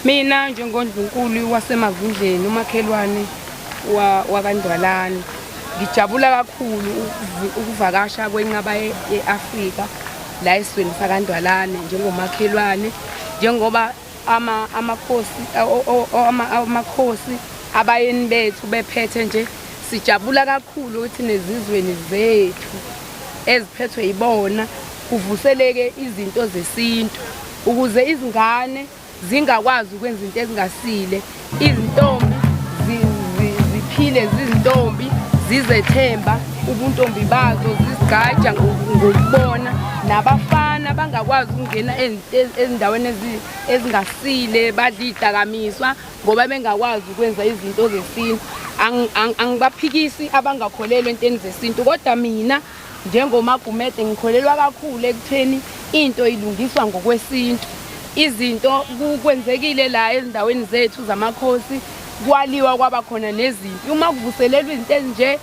Mina njengoNdlukulu Wase Mavundeni umakhelwane wakandwalani ngijabula kakhulu ukuvakasha kwenqaba yeAfrika la esizweni sakandwalani njengomakhelwane njengoba amakhosi abayeni bethu bephethe nje sijabula kakhulu ukuthi nezizweni zethu eziphethwe yibona kuvuseleke izinto zesintu ukuze izingane zingakwazi ukwenza into ezingasile izintombi ziphile zizintombi zizethemba ubuntombi bazo zizigaja ngokubona nabafana bangakwazi ukungena ezindaweni ezingasile badlidakamiswa ngoba bengakwazi ukwenza izinto zesintu angibaphikisi abangakholelwa entweni zesintu kodwa mina njengomagumede ngikholelwa kakhulu ekutheni into ilungiswa ngokwesintu izinto kukwenzekile la ezindaweni zethu zamakhosi kwaliwa kwaba khona nezimpi uma kuvuselelwa izinto ezinje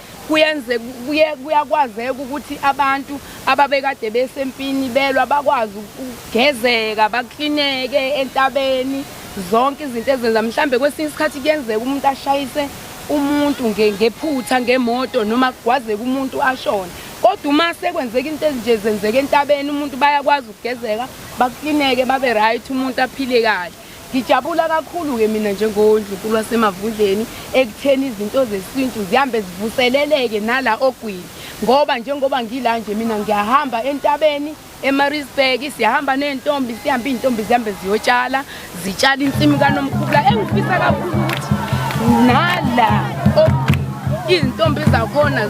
kuyakwazeka ukuthi abantu ababekade besempini belwa bakwazi ukugezeka baklineke entabeni zonke izinto ezenza mhlambe kwesinye isikhathi kuyenzeka umuntu ashayise umuntu ngephutha ngemoto noma kwazeka umuntu ashona kodwa uma sekwenzeka into ezinje zenzeka entabeni umuntu bayakwazi ukugezeka baklineke babe right umuntu aphile kahle ngijabula kakhulu ke mina njengoNdlukulu Wase Mavundeni ekutheni izinto zesintu zihambe zivuseleleke nala ogwini ngoba njengoba ngila nje mina ngiyahamba entabeni eMaritzburg siyahamba nentombi sihamba izintombi zihambe ziyotshala zitshala insimi kaNomkhubula engifisa kakhulu ukuthi nala izintombi zakhona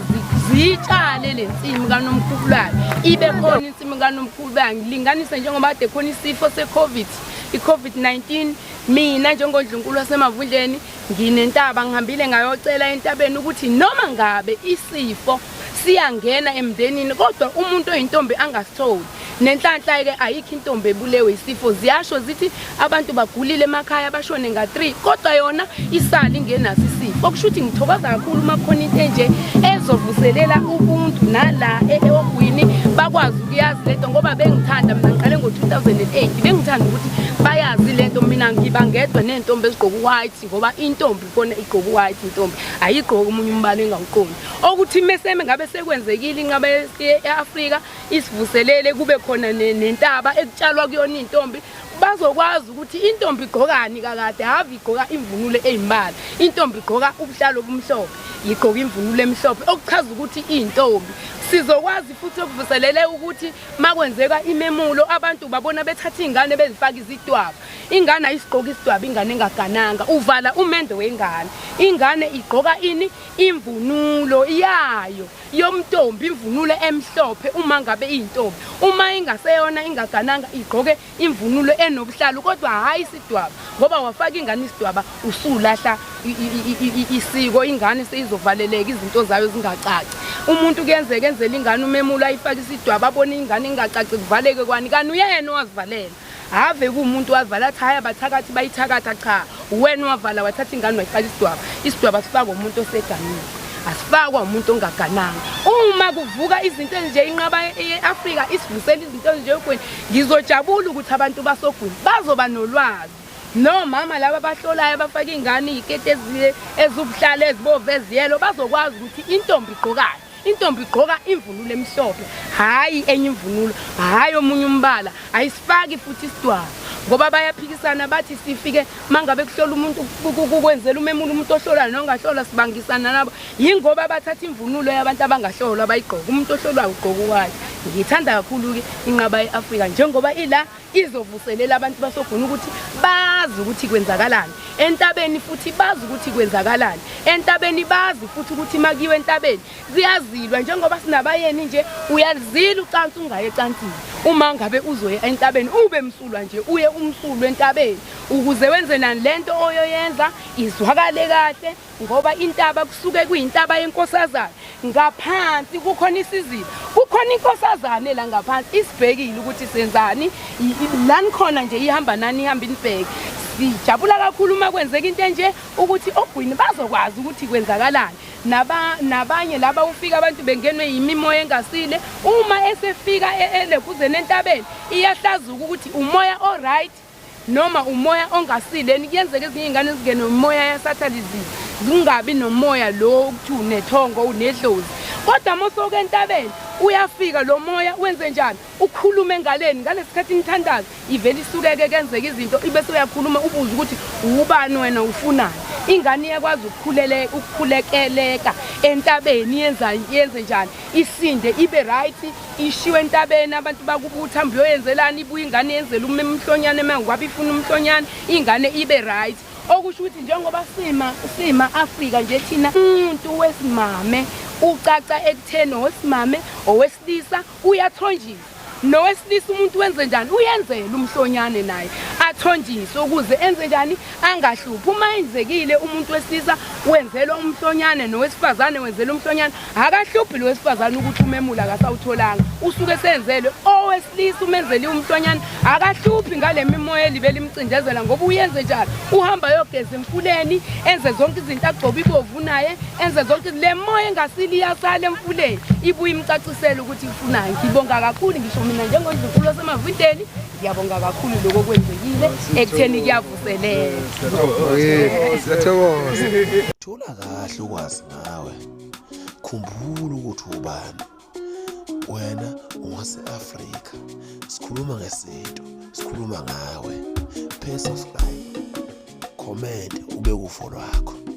zitshale lensimi kaNomkhubula ibe khona insimi kaNomkhubula ngilinganise njengoba ade khona isifo seCovid-19 mina njengoNdlukulu Wase Mavundeni nginentaba ngihambile ngayocela entabeni ukuthi noma ngabe isifo siyangena emndenini kodwa umuntu oyintombi angasitholi nenhlanhla ke ayikho intombi ebulewe isifo ziyasho zithi abantu bagulile emakhaya bashone nga3 kodwa yona isali ingenaso isifo okusho ukuthi ngithokoza kakhulu uma khona into enje ezovuselela ubuntu nala eogwini bakwazi ukuyazi lento ngoba bengithanda mina ngiqale ngo2008 bengithanda ukuthi bayazi lento mina ngibangedwa nentombi ezigqoka white ngoba intombi khona igqoka white intombi ayigqoka umunye umbala engawuqondi okuthi meseme ngabe sekwenzekile inqaba eAfrika isivuselele kube khona nentaba ekutshalwa kuyona intombi bazokwazi ukuthi intombi igqokani kakade have igqoka imvunulo ezimbala intombi igqoka ubuhlalo obumhlophe igqoka imvunulo emhlophe okuchaza ukuthi intombi sizokwazi futhi ukuvuselele ukuthi makwenzeka imemulo abantu babona bethatha ingane bezifaka izidwaba ingane ayisigqoka isidwaba ingane engagananga uvala umendo wengane ingane igqoka ini imvunulo yayo yomntombi imvunulo emhlophe uma ngabe intombi uma ingaseyona ingagananga igqoke imvunulo enobuhlalo kodwa hayi isidwaba ngoba wafaka ingane isidwaba usulahla isiko ingane seyizovaleleka izinto zayo zingacaci umuntu kuyenzeka enzela ingane umemulo ayifaka isidwaba abona ingane ingacaci kuvaleke kwani kani uyena owazivalela have kumuntu wazivala athi haya bathakathi bayithakatha cha wena wavala wathatha ingane wayifaka isidwaba sifaka umuntu oseganile asifakwa umuntu ongagananga uma kuvuka izinto nje inqaba eAfrika isivusela izinto nje ukweni ngizojabula ukuthi abantu basogwini bazoba nolwazi no mama laba bahlolayo abafaka ingane izikete ezubuhlalo ezibove eziyelo bazokwazi ukuthi intombi igqokani intombi igqoka imvunulo emhlophe hayi enye imvunulo hayi omunye umbala ayisifaki futhi isidwaba ngoba bayaphikisana bathi sifike mangabe kuhlola umuntu kukwenzela umemulo umuntu ohlolayo nongahlola sibangisana nabo yingoba bathatha imvunulo yabantu abangahlolwa abayigqoka umuntu ohlolwayo ugqoka ukwayo ngithanda kakhulu ke inqaba eAfrika njengoba ila izovuselela abantu basoguna ukuthi bazi ukuthi kwenzakalani entabeni futhi bazi ukuthi kwenzakalani entabeni bazi futhi ukuthi makiwe entabeni ziyazilwa njengoba sinabayeni nje uyazila ucansi ungaye ecansini uma ngabe uzoya entabeni ube msulwa nje uye umsulwa entabeni ukuze wenze nani lento oyoyenza izwakale kahle ngoba intaba kusuke kuyintaba yenkosazana ngaphansi kukhona isizilo kukhona inkosazana la ngaphansi isibhekile ukuthi senzani lani khona nje ihamba nani ihamba inibheke sijabula kakhulu uma kwenzeka into enje ukuthi ogwini bazokwazi ukuthi kwenzakalani nabanye laba ufika abantu bengenwe yimimoya engasile uma esefika elekuze nentabeni iyahlazuka ukuthi umoya all right noma umoya ongasileni kuyenzeka ezinye ingane zingene umoya yasathalizini zingabi nomoya lo ukuthi unethongo unedlozi kodwa mosoke entabeni uyafika lo moya wenze njani ukhulume engaleni ngalesikhathi nithandaza ivele isukeke kenzeka izinto ibese uyakhuluma ubuze ukuthi ubani wena ufunani ingane iyakwazi ukukhulekeleka entabeni yenze njani isinde ibe right ishiwe entabeni abantu bakubutha mbi yoyenzelana ibuye ingane yenzela umhlonyane mangwabi ifuna umhlonyane ingane ibe right okusho ukuthi njengoba sima Afrika nje thina umuntu wesimame ucaca ekutheni owesimame owesilisa uyathonjiswa nowesilisa umuntu wenze njani uyenzela umhlonyane naye athonjiswe ukuze enze njani angahluphi uma yenzekile umuntu wesilisa wenzelwa umhlonyane nowesifazane wenzelwa umhlonyane akahluphi lo wesifazane ukuthi umemula akasawutholanga usuke senzelwe owesilisa umenzeli umhlonyane akahluphi ngale mimoya libele imcindezela ngoba uyenze njani uhamba yogeza emfuleni enze zonke izinto agcoba ibovu naye enze zonke le moya engasili yasala emfuleni ibuye imcacisela ukuthi ifunani ngibonga kakhulu ngisho mina njengondlukulu waseMavundeni ngiyabonga kakhulu lokho kwenzekile ekutheni kuyavuselela siyathokoza thola kahle ukwazi nawe khumbula ukuthi ubani wena ungase-Afrika sikhuluma ngesintu sikhuluma ngawe pace of life comment ube ufo lwakho